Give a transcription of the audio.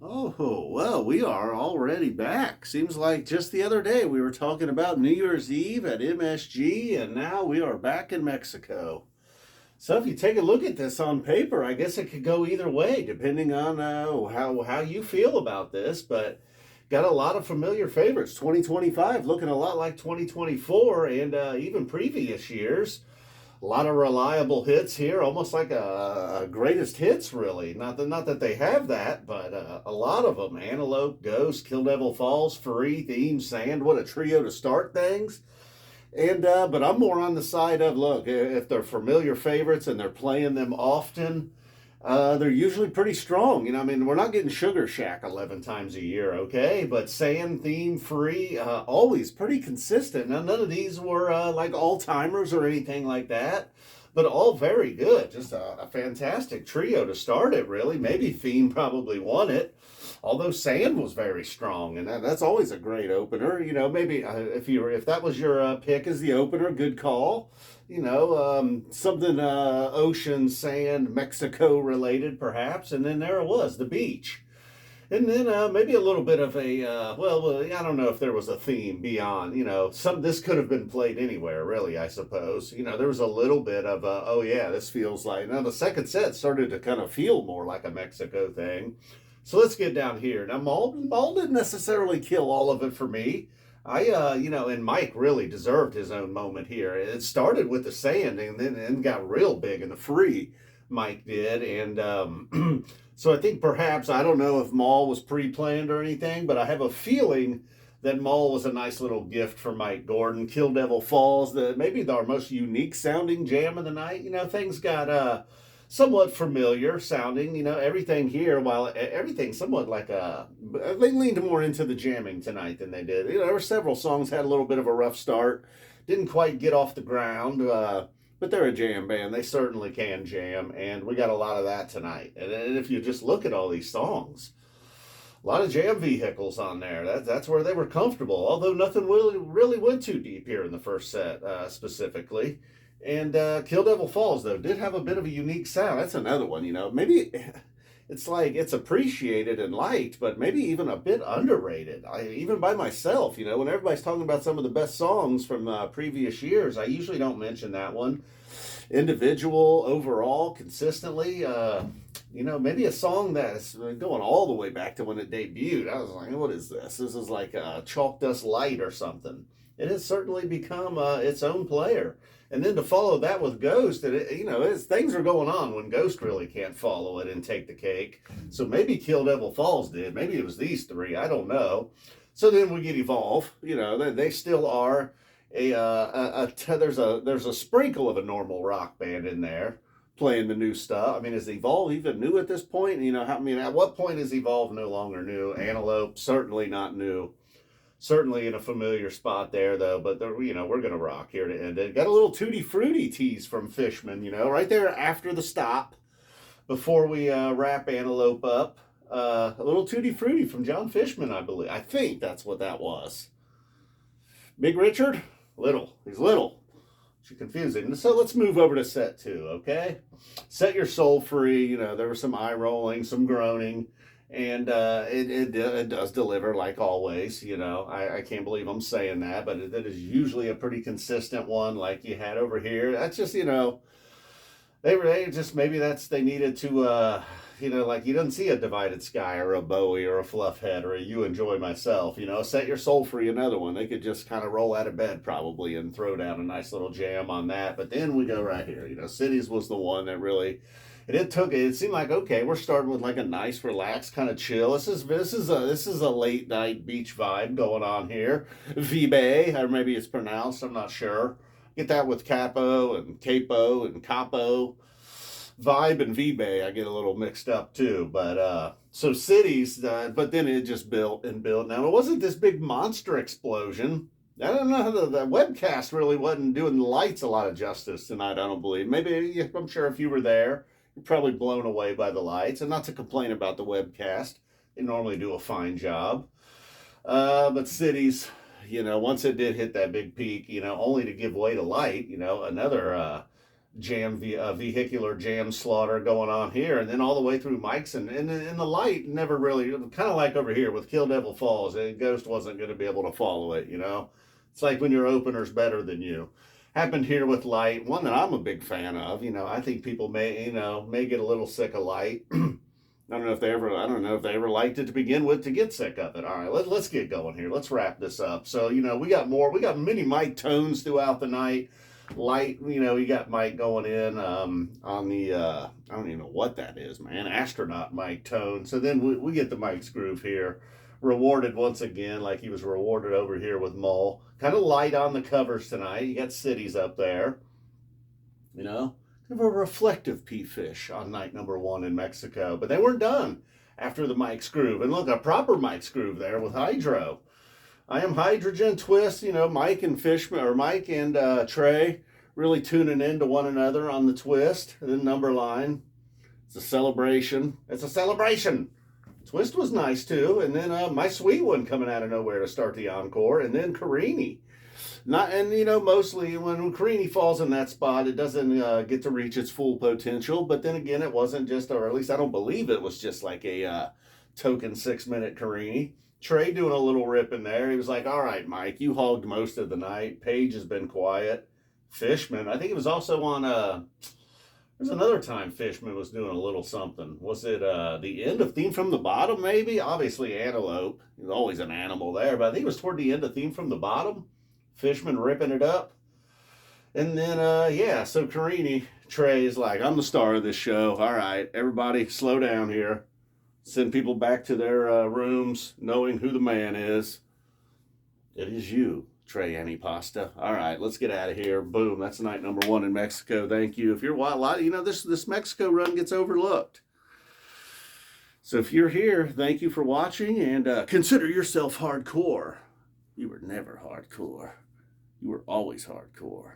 Oh, well, we are already back. Seems like just the other day we were talking about New Year's Eve at MSG, and now we are back in Mexico. So if you take a look at this on paper, I guess it could go either way, depending on how you feel about this. But got a lot of familiar favorites. 2025 looking a lot like 2024 and even previous years. A lot of reliable hits here, almost like a greatest hits, really. Not that they have that, but a lot of them. Antelope, Ghost, Kill Devil Falls, Free, Theme, Sand. What a trio to start things. And but I'm more on the side of look, if they're familiar favorites and they're playing them often, they're usually pretty strong. I mean, we're not getting Sugar Shack 11 times a year, okay? But Sand Theme Free, always pretty consistent. Now, none of these were like all timers or anything like that, but all very good. Just a fantastic trio to start it, really. Maybe Theme probably won it. Although Sand was very strong, and that's always a great opener. Maybe if that was your pick as the opener, good call. Something ocean, sand, Mexico related, perhaps. And then there it was, the beach. And then maybe a little bit of a I don't know if there was a theme beyond. This could have been played anywhere, really. I suppose. There was a little bit of oh yeah, this feels like. Now the second set started to kind of feel more like a Mexico thing. So let's get down here. Now Mull didn't necessarily kill all of it for me. And Mike really deserved his own moment here. It started with the sand and then got real big in the free. Mike did, and so I think perhaps I don't know if Mull was pre-planned or anything, but I have a feeling that Mull was a nice little gift for Mike Gordon. Kill Devil Falls, maybe our most unique sounding jam of the night. Things got somewhat familiar sounding. Everything here, while everything somewhat like they leaned more into the jamming tonight than they did. There were several songs had a little bit of a rough start, didn't quite get off the ground. But they're a jam band. They certainly can jam, and we got a lot of that tonight. And if you just look at all these songs, a lot of jam vehicles on there. That's where they were comfortable. Although nothing really went too deep here in the first set, specifically. And Kill Devil Falls though did have a bit of a unique sound. That's another one. Maybe it's like it's appreciated and liked, but maybe even a bit underrated. Even by myself, when everybody's talking about some of the best songs from previous years, I usually don't mention that one. Individual, overall, consistently, maybe a song that's going all the way back to when it debuted. I was like, what is this? This is like Chalk Dust Light or something. It has certainly become its own player. And then to follow that with Ghost, things are going on when Ghost really can't follow it and take the cake. So maybe Kill Devil Falls did. Maybe it was these three. I don't know. So then we get Evolve. They still are there's a sprinkle of a normal rock band in there playing the new stuff. I mean, is Evolve even new at this point? At what point is Evolve no longer new? Antelope certainly not new. Certainly in a familiar spot there, though. But we're gonna rock here to end it. Got a little tutti frutti tease from Fishman, right there after the stop, before we wrap Antelope up. A little tutti frutti from John Fishman, I believe. I think that's what that was. Big Richard, little. He's little. Should confuse him. So let's move over to set two, okay? Set Your Soul Free. There was some eye rolling, some groaning. And it does deliver like always. I can't believe I'm saying that, but it is usually a pretty consistent one like you had over here. That's just they just maybe they needed to like you don't see a Divided Sky or a Bowie or a Fluffhead or a You Enjoy Myself. Set Your Soul Free, another one. They could just kind of roll out of bed probably and throw down a nice little jam on that. But then we go right here. Cities was the one that really. It seemed like, okay, we're starting with like a nice, relaxed kind of chill. This is a late night beach vibe going on here. Vibe, or maybe it's pronounced, I'm not sure. Get that with capo and capo and capo. Vibe and Vibe, I get a little mixed up too. But so cities, but then it just built and built. Now it wasn't this big monster explosion. I don't know, the webcast really wasn't doing the lights a lot of justice tonight, I don't believe. Maybe, I'm sure if you were there, you're probably blown away by the lights. And not to complain about the webcast. They normally do a fine job. But cities, once it did hit that big peak, only to give way to light, another vehicular jam slaughter going on here, and then all the way through Mike's, and the light never really, kind of like over here with Kill Devil Falls, Ghost wasn't going to be able to follow it, you know. It's like when your opener's better than you. Happened here with Light, one that I'm a big fan of. You know, I think people may get a little sick of Light. I don't know if they ever liked it to begin with to get sick of it. All right, let's get going here. Let's wrap this up. So, you know, we got many Mike tones throughout the night. Light, you know, you got Mike going in on the I don't even know what that is, man. Astronaut Mike tone. So then we get the Mike's groove here. Rewarded once again, like he was rewarded over here with Mull. Kind of light on the covers tonight. You got cities up there. You know, kind of a reflective Phish on night number 1 in Mexico. But they weren't done after the Mike's groove. And look, a proper Mike's groove there with Hydro. I Am Hydrogen Twist, you know, Mike and Trey really tuning into one another on the twist. And then number line. It's a celebration. It's a celebration. Twist was nice too, and then My Sweet One coming out of nowhere to start the encore, and then Carini. Mostly when Carini falls in that spot, it doesn't get to reach its full potential. But then again, it wasn't just, or at least I don't believe it was just like a token 6-minute Carini. Trey doing a little rip in there. He was like, "All right, Mike, you hogged most of the night. Paige has been quiet. Fishman, I think it was also on there's another time Fishman was doing a little something. Was it the end of Theme from the Bottom, maybe? Obviously, Antelope. There's always an animal there, but I think it was toward the end of Theme from the Bottom. Fishman ripping it up. And then, so Carini, Trey is like, "I'm the star of this show. All right, everybody slow down here. Send people back to their rooms knowing who the man is. It is you, Trey Antipasta. All right, let's get out of here." Boom. That's night number 1 in Mexico. Thank you. If you're wild, you know, this Mexico run gets overlooked. So if you're here, thank you for watching, and consider yourself hardcore. You were never hardcore. You were always hardcore.